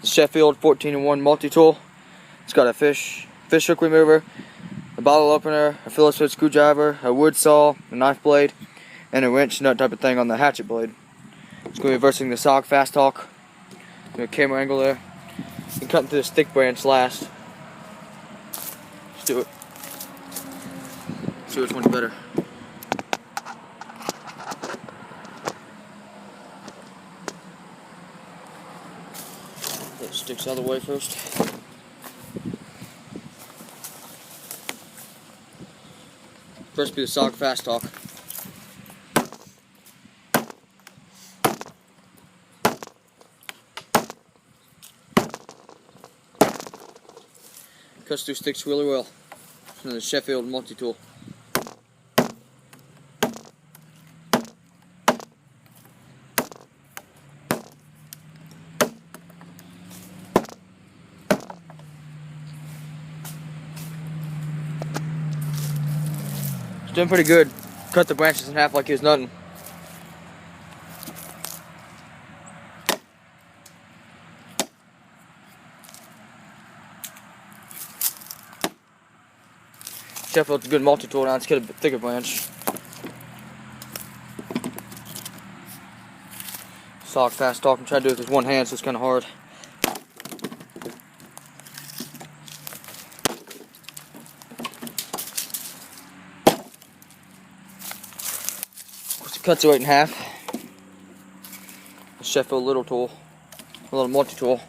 the Sheffield 14-in-1 multi-tool. It's got a fish hook remover, a bottle opener, a Phillips head screwdriver, a wood saw, a knife blade, and a wrench nut type of thing on the hatchet blade. It's going to be reversing the SOG fast talk. Camera angle there. And cutting through this thick branch last. Let's do it. See which one's better. Get sticks out of the way first. First be the SOG fast talk. Cuts through sticks really well. And the Sheffield multi-tool. It's doing pretty good. Cut the branches in half like it was nothing. Sheffield's a good multi-tool now. Let's get a bit thicker branch. SOG fast talk. I'm trying to do it with one hand, so it's kind of hard. Of course, it cuts it right in half. The Sheffield little tool, a little multi-tool.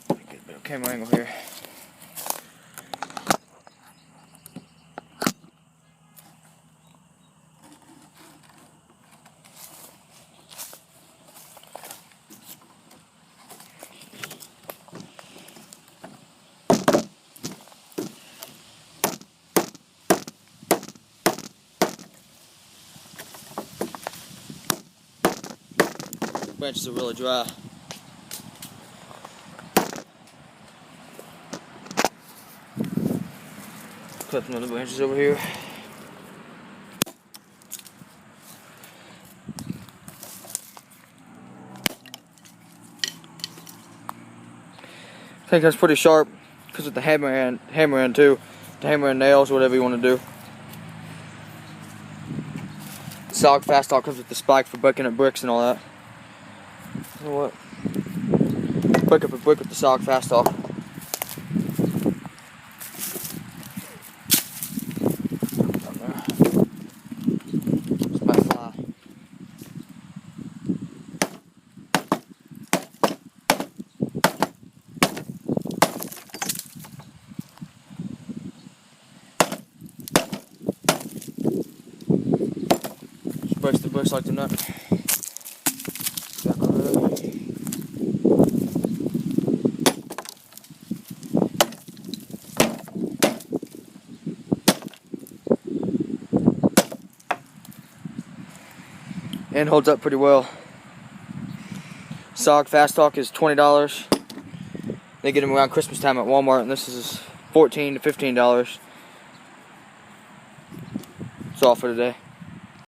Get a bit of camera angle here. Branches are really dry. Cut some other branches over here. I think that's pretty sharp because of the hammer end too. The hammer and nails, whatever you want to do. SOG fast talk comes with the spike for breaking up bricks and all that. You know what? Break up a brick with the SOG fast talk. It's my fly. Just breaks the bricks like the nut. And holds up pretty well. SOG fast talk is $20. They get them around Christmas time at Walmart, and this is $14 to $15. That's all for today.